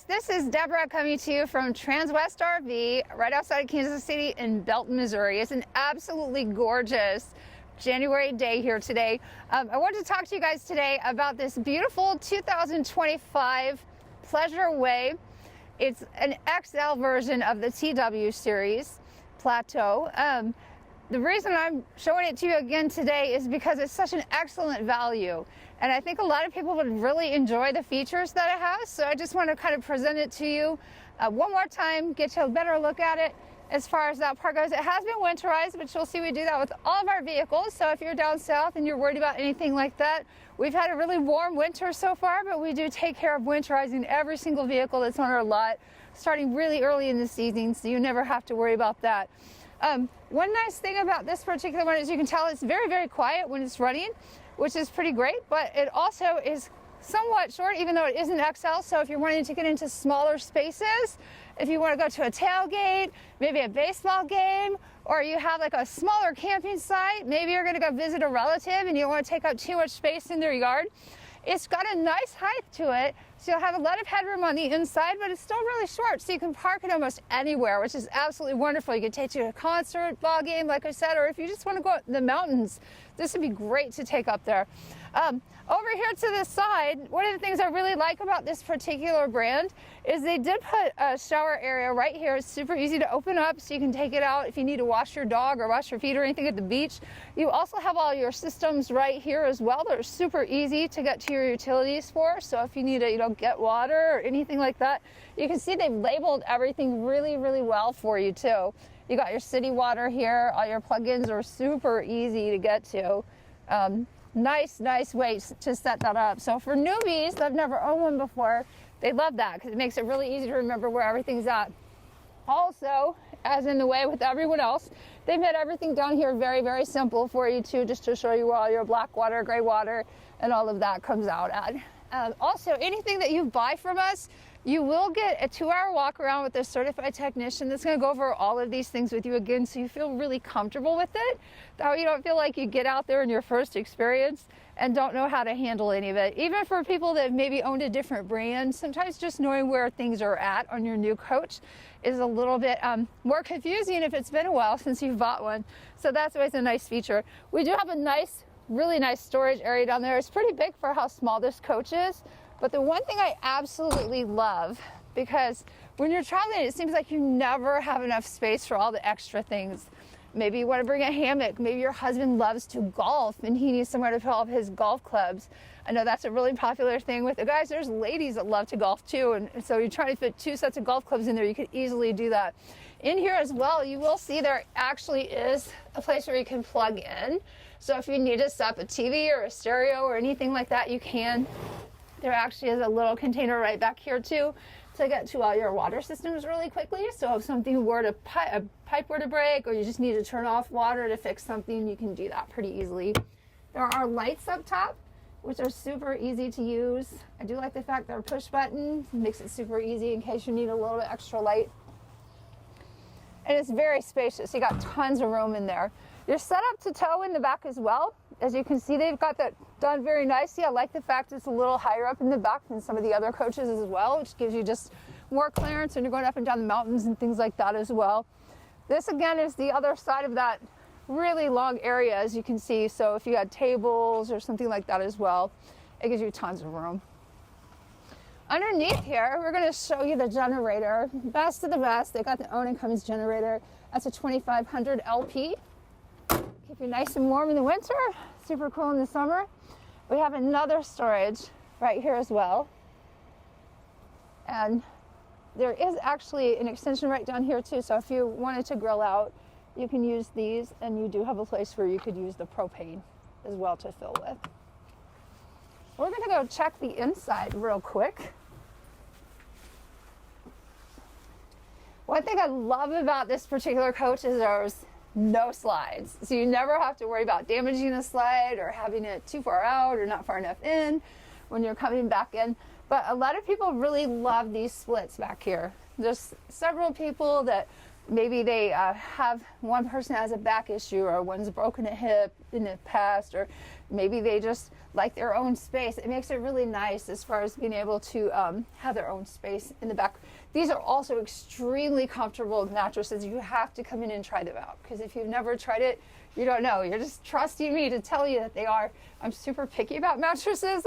this is Deborah coming to you from Transwest RV right outside of Kansas City in Belton, Missouri. It's an absolutely gorgeous January day here today. I wanted to talk to you guys today about this beautiful 2025 Pleasure Way. It's an XL version of the TW series, Plateau. The reason I'm showing it to you again today is because it's such an excellent value. And I think a lot of people would really enjoy the features that it has. So I just want to kind of present it to you one more time, get you a better look at it. As far as that part goes, it has been winterized, but you'll see we do that with all of our vehicles. So if you're down south and you're worried about anything like that, we've had a really warm winter so far, but we do take care of winterizing every single vehicle that's on our lot, starting really early in the season, so you never have to worry about that. One nice thing about this particular one is you can tell it's very, very quiet when it's running, which is pretty great, but it also is somewhat short, even though it is an XL. So if you're wanting to get into smaller spaces, if you want to go to a tailgate, maybe a baseball game, or you have like a smaller camping site, maybe you're going to go visit a relative and you don't want to take up too much space in their yard, it's got a nice height to it, so you'll have a lot of headroom on the inside, but it's still really short, so you can park it almost anywhere, which is absolutely wonderful. You can take it to a concert, ball game, like I said, or if you just want to go in the mountains, this would be great to take up there. Over here to the side, one of the things I really like about this particular brand is they did put a shower area right here. It's super easy to open up, so you can take it out if you need to wash your dog or wash your feet or anything at the beach. You also have all your systems right here as well. They're super easy to get to your utilities for, so if you need to, get water or anything like that, you can see they've labeled everything really, really well for you too. You got your city water here. All your plugins are super easy to get to. Nice way to set that up. So for newbies that have never owned one before, they love that because it makes it really easy to remember where everything's at. Also, as in the way with everyone else, they've made everything down here very, very simple for you too, just to show you where all your black water, gray water, and all of that comes out at. Also, anything that you buy from us, you will get a 2-hour walk around with a certified technician that's going to go over all of these things with you again, so you feel really comfortable with it. That way you don't feel like you get out there in your first experience and don't know how to handle any of it. Even for people that have maybe owned a different brand, sometimes just knowing where things are at on your new coach is a little bit more confusing if it's been a while since you've bought one. So that's always a nice feature. We do have a really nice storage area down there. It's pretty big for how small this coach is. But the one thing I absolutely love, because when you're traveling, it seems like you never have enough space for all the extra things. Maybe you want to bring a hammock. Maybe your husband loves to golf and he needs somewhere to put all of his golf clubs. I know that's a really popular thing with the guys. There's ladies that love to golf too. And so you're trying to fit 2 sets of golf clubs in there. You could easily do that. In here as well, you will see there actually is a place where you can plug in. So if you need to set up a TV or a stereo or anything like that, you can. There actually is a little container right back here too to get to all your water systems really quickly. So if something were to, a pipe were to break, or you just need to turn off water to fix something, you can do that pretty easily. There are lights up top, which are super easy to use. I do like the fact they're push button. It makes it super easy in case you need a little bit extra light. And it's very spacious. You got tons of room in there. You're set up to tow in the back as well. As you can see, they've got that done very nicely. I like the fact it's a little higher up in the back than some of the other coaches as well, which gives you just more clearance when you're going up and down the mountains and things like that as well. This again is the other side of that really long area, as you can see. So if you had tables or something like that as well, it gives you tons of room. Underneath here, we're going to show you the generator. Best of the best. They got the Owen & Cummins generator. That's a 2500 LP. Keep you nice and warm in the winter, super cool in the summer. We have another storage right here as well. And there is actually an extension right down here too, so if you wanted to grill out, you can use these, and you do have a place where you could use the propane as well to fill with. We're gonna go check the inside real quick. One thing I love about this particular coach is there's no slides. So you never have to worry about damaging a slide or having it too far out or not far enough in when you're coming back in. But a lot of people really love these splits back here. There's several people that maybe they have one person has a back issue, or one's broken a hip in the past, or maybe they just like their own space. It makes it really nice as far as being able to have their own space in the back. These are also extremely comfortable mattresses. You have to come in and try them out, because if you've never tried it, you don't know. You're just trusting me to tell you that they are. I'm super picky about mattresses.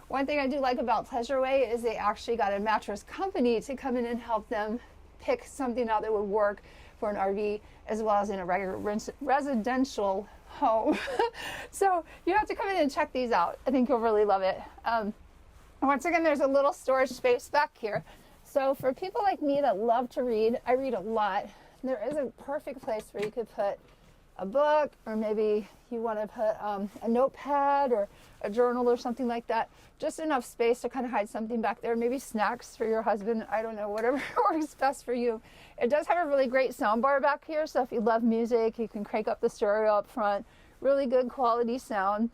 One thing I do like about Pleasureway is they actually got a mattress company to come in and help them pick something out that would work for an RV as well as in a regular residential home. So you have to come in and check these out. I think you'll really love it. Once again, there's a little storage space back here. So for people like me that love to read, I read a lot, there is a perfect place where you could put a book, or maybe you want to put a notepad or a journal or something like that. Just enough space to kind of hide something back there, maybe snacks for your husband, I don't know, whatever works best for you. It does have a really great sound bar back here, so if you love music, you can crank up the stereo up front. Really good quality sound.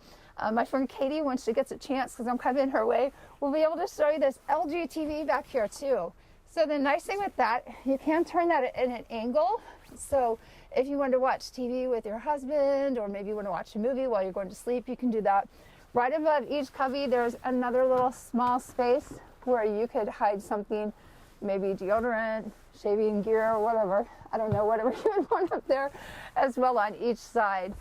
My friend Katie, when she gets a chance, because I'm kind of in her way, will be able to show you this LG TV back here too. So the nice thing with that, you can turn that in an angle. So if you want to watch TV with your husband, or maybe you want to watch a movie while you're going to sleep, you can do that. Right above each cubby, there's another little small space where you could hide something, maybe deodorant, shaving gear, or whatever. I don't know, whatever you would want up there as well on each side.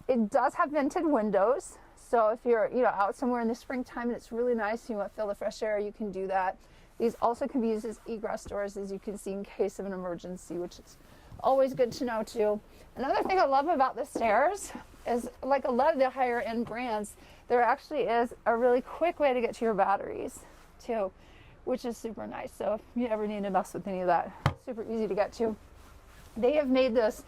It does have vented windows. So if you're out somewhere in the springtime and it's really nice, you want to feel the fresh air, you can do that. These also can be used as egress doors, as you can see, in case of an emergency, which is always good to know too. Another thing I love about the stairs is, like a lot of the higher end brands, there actually is a really quick way to get to your batteries too, which is super nice. So if you ever need to mess with any of that, super easy to get to. They have made this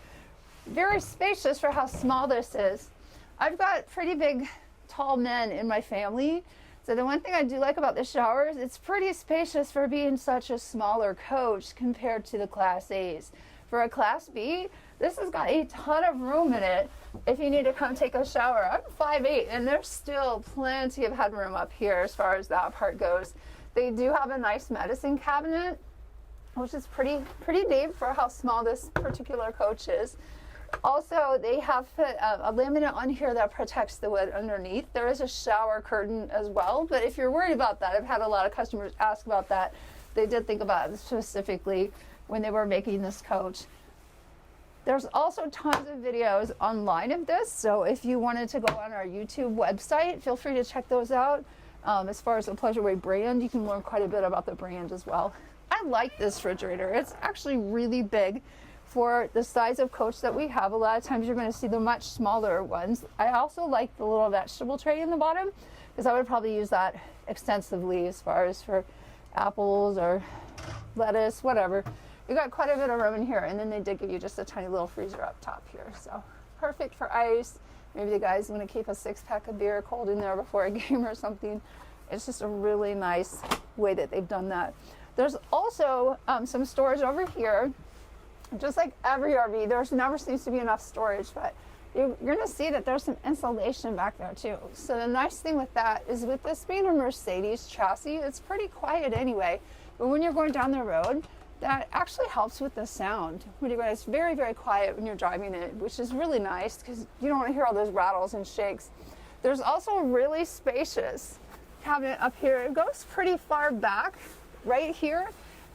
very spacious for how small this is. I've got pretty big, tall men in my family. So the one thing I do like about the showers, it's pretty spacious for being such a smaller coach compared to the Class A's. For a Class B, this has got a ton of room in it if you need to come take a shower. I'm 5'8", and there's still plenty of headroom up here as far as that part goes. They do have a nice medicine cabinet, which is pretty deep for how small this particular coach is. Also, they have put a laminate on here that protects the wood underneath. There is a shower curtain as well, but if you're worried about that, I've had a lot of customers ask about that. They did think about it specifically when they were making this coach. There's also tons of videos online of this, so if you wanted to go on our YouTube website, feel free to check those out. As far as the Pleasureway brand, you can learn quite a bit about the brand as well. I like this refrigerator. It's actually really big for the size of coach that we have. A lot of times you're going to see the much smaller ones. I also like the little vegetable tray in the bottom, because I would probably use that extensively as far as for apples or lettuce, whatever. You got quite a bit of room in here, and then they did give you just a tiny little freezer up top here. So perfect for ice. Maybe the guys want to keep a 6-pack of beer cold in there before a game or something. It's just a really nice way that they've done that. There's also some storage over here. Just like every RV, there's never seems to be enough storage, but you're going to see that there's some insulation back there too. So the nice thing with that is, with this being a Mercedes chassis, it's pretty quiet anyway. But when you're going down the road, that actually helps with the sound. It's very, very quiet when you're driving it, which is really nice because you don't want to hear all those rattles and shakes. There's also a really spacious cabinet up here. It goes pretty far back right here.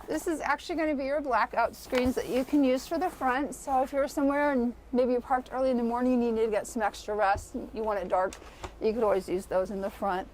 This is actually going to be your blackout screens that you can use for the front. So if you're somewhere and maybe you parked early in the morning and you need to get some extra rest, you want it dark, you could always use those in the front.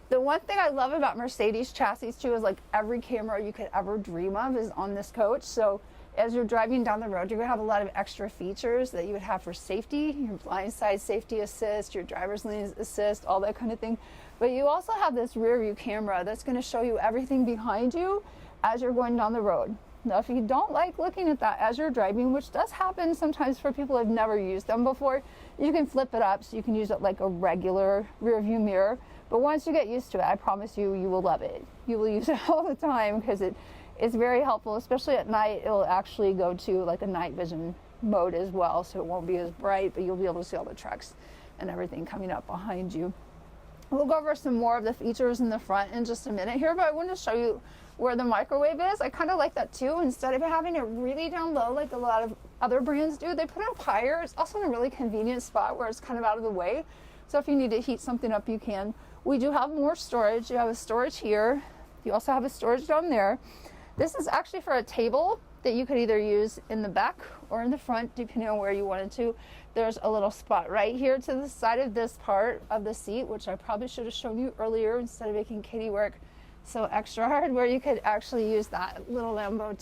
The one thing I love about Mercedes chassis too is, like, every camera you could ever dream of is on this coach. So as you're driving down the road, you're going to have a lot of extra features that you would have for safety, your blind side safety assist, your driver's lane assist, all that kind of thing. But you also have this rear view camera that's going to show you everything behind you as you're going down the road. Now, if you don't like looking at that as you're driving, which does happen sometimes for people who have never used them before, you can flip it up so you can use it like a regular rear view mirror. But once you get used to it, I promise you, you will love it. You will use it all the time because it's very helpful, especially at night. It'll actually go to like a night vision mode as well, so it won't be as bright, but you'll be able to see all the trucks and everything coming up behind you. We'll go over some more of the features in the front in just a minute here, but I want to show you where the microwave is. I kind of like that too. Instead of having it really down low like a lot of other brands do, they put it up higher. It's also in a really convenient spot where it's kind of out of the way. So if you need to heat something up, you can. We do have more storage. You have a storage here. You also have a storage down there. This is actually for a table that you could either use in the back or in the front, depending on where you wanted to. There's a little spot right here to the side of this part of the seat, which I probably should have shown you earlier instead of making Katie work so extra hard, where you could actually use that little Lambo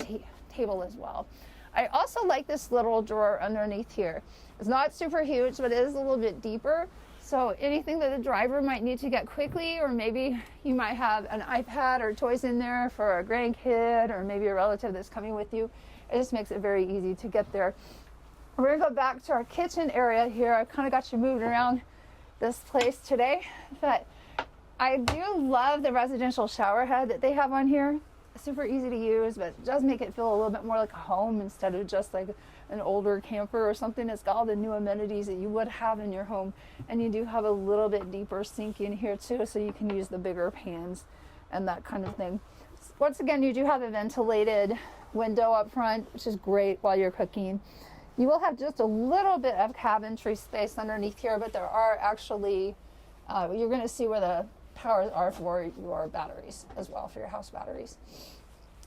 table as well. I also like this little drawer underneath here. It's not super huge, but it is a little bit deeper. So anything that the driver might need to get quickly, or maybe you might have an iPad or toys in there for a grandkid or maybe a relative that's coming with you, it just makes it very easy to get there. We're gonna go back to our kitchen area here. I kind of got you moved around this place today, but I do love the residential shower head that they have on here. It's super easy to use, but it does make it feel a little bit more like a home instead of just like an older camper or something. That's got all the new amenities that you would have in your home. And you do have a little bit deeper sink in here too, so you can use the bigger pans and that kind of thing. Once again, you do have a ventilated window up front, which is great while you're cooking. You will have just a little bit of cabinetry space underneath here, but there are actually, you're going to see where the powers are for your batteries as well, for your house batteries.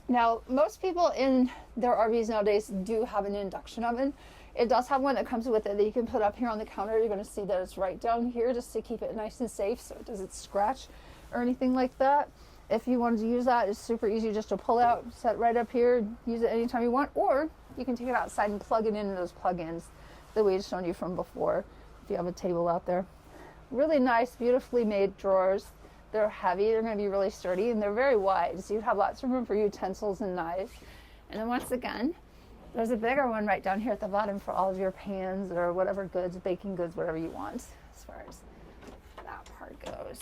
Now, most people in their RVs nowadays do have an induction oven. It does have one that comes with it that you can put up here on the counter. You're going to see that it's right down here just to keep it nice and safe so it doesn't scratch or anything like that. If you wanted to use that, it's super easy just to pull out, set right up here, use it anytime you want, or you can take it outside and plug it into those plug-ins that we had shown you from before if you have a table out there. Really nice, beautifully made drawers. They're heavy, they're going to be really sturdy, and they're very wide, so you have lots of room for utensils and knives. And then once again, there's a bigger one right down here at the bottom for all of your pans or whatever goods, baking goods, whatever you want, as far as that part goes.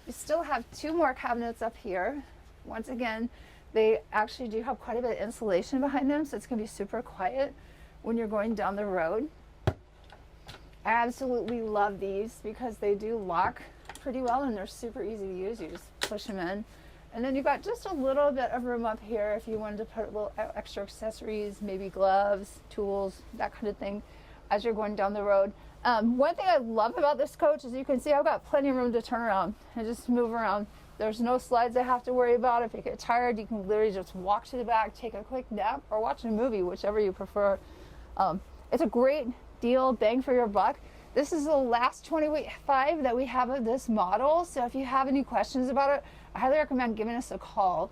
We still have two more cabinets up here. Once again, they actually do have quite a bit of insulation behind them, so it's going to be super quiet when you're going down the road. I absolutely love these because they do lock pretty well and they're super easy to use. You just push them in. And then you've got just a little bit of room up here if you wanted to put a little extra accessories, maybe gloves, tools, that kind of thing as you're going down the road. One thing I love about this coach is you can see I've got plenty of room to turn around and just move around. There's no slides I have to worry about. If you get tired, you can literally just walk to the back, take a quick nap, or watch a movie, whichever you prefer. It's a great deal, bang for your buck. This is the last 25 that we have of this model, so if you have any questions about it, I highly recommend giving us a call.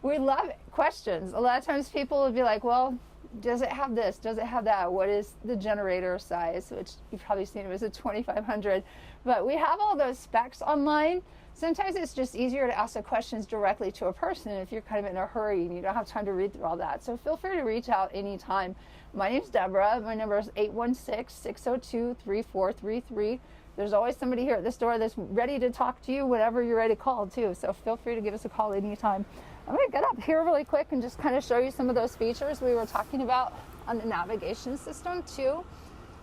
We love questions. A lot of times people will be like, well, does it have this? Does it have that? What is the generator size? Which you've probably seen, it was a 2500. But we have all those specs online. Sometimes it's just easier to ask the questions directly to a person if you're kind of in a hurry and you don't have time to read through all that. So feel free to reach out anytime. My name's Deborah. My number is 816-602-3433. There's always somebody here at this door that's ready to talk to you whenever you're ready to call too. So feel free to give us a call anytime. I'm going to get up here really quick and just kind of show you some of those features we were talking about on the navigation system too.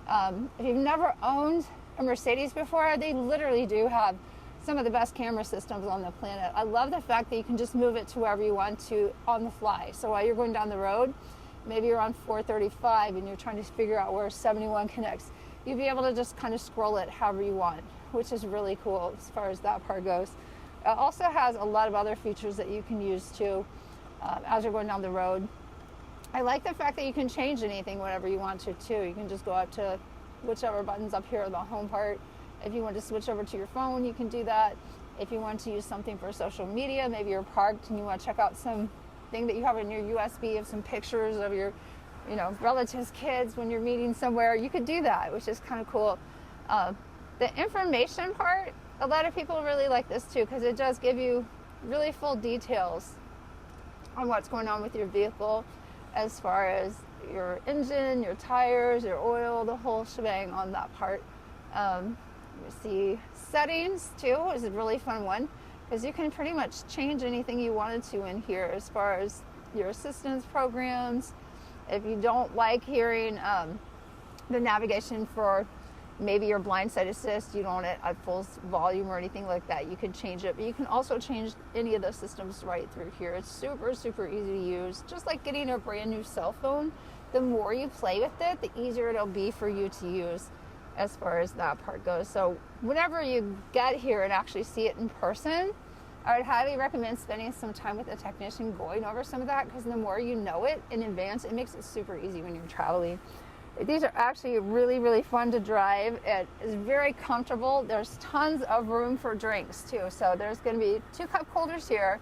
If you've never owned a Mercedes before, they literally do have some of the best camera systems on the planet. I love the fact that you can just move it to wherever you want to on the fly. So while you're going down the road, maybe you're on 435 and you're trying to figure out where 71 connects, you'll be able to just kind of scroll it however you want, which is really cool as far as that part goes. It also has a lot of other features that you can use too as you're going down the road. I like the fact that you can change anything whenever you want to too. You can just go up to whichever buttons up here on the home part. If you want to switch over to your phone, you can do that. If you want to use something for social media, maybe you're parked and you want to check out something that you have in your USB of some pictures of your relatives' kids when you're meeting somewhere, you could do that, which is kind of cool. The information part, a lot of people really like this too because it does give you really full details on what's going on with your vehicle as far as your engine, your tires, your oil, the whole shebang on that part. You see settings too is a really fun one because you can pretty much change anything you wanted to in here as far as your assistance programs. If you don't like hearing the navigation for maybe your blind side assist, you don't want it at full volume or anything like that, you can change it. But you can also change any of those systems right through here. It's super, super easy to use. Just like getting a brand new cell phone, the more you play with it, the easier it'll be for you to use as far as that part goes. So whenever you get here and actually see it in person, I would highly recommend spending some time with a technician going over some of that, because the more you know it in advance, it makes it super easy when you're traveling. These are actually really, really fun to drive. It is very comfortable. There's tons of room for drinks too. So there's going to be 2 cup holders here,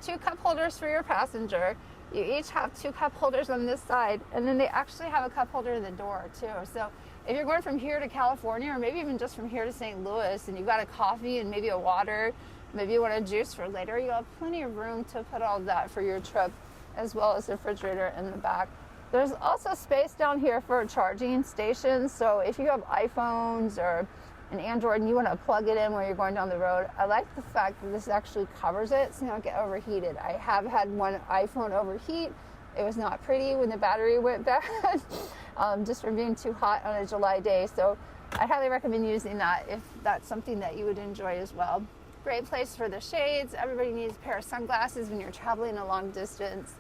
2 cup holders for your passenger. You each have 2 cup holders on this side, and then they actually have a cup holder in the door too. So if you're going from here to California, or maybe even just from here to St. Louis, and you've got a coffee and maybe a water, maybe you want a juice for later, you have plenty of room to put all of that for your trip, as well as the refrigerator in the back. There's also space down here for charging stations. So if you have iPhones or an Android and you want to plug it in while you're going down the road, I like the fact that this actually covers it so you don't get overheated. I have had one iPhone overheat. It was not pretty when the battery went bad, just from being too hot on a July day. So I highly recommend using that if that's something that you would enjoy as well. Great place for the shades. Everybody needs a pair of sunglasses when you're traveling a long distance.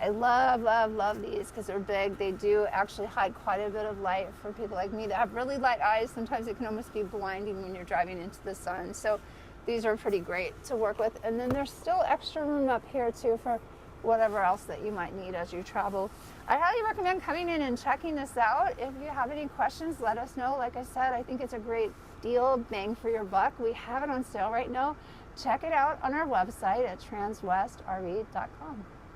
I love, love, love these because they're big. They do actually hide quite a bit of light for people like me that have really light eyes. Sometimes it can almost be blinding when you're driving into the sun. So these are pretty great to work with. And then there's still extra room up here too for whatever else that you might need as you travel. I highly recommend coming in and checking this out. If you have any questions, let us know. Like I said, I think it's a great deal, bang for your buck. We have it on sale right now. Check it out on our website at transwestrv.com.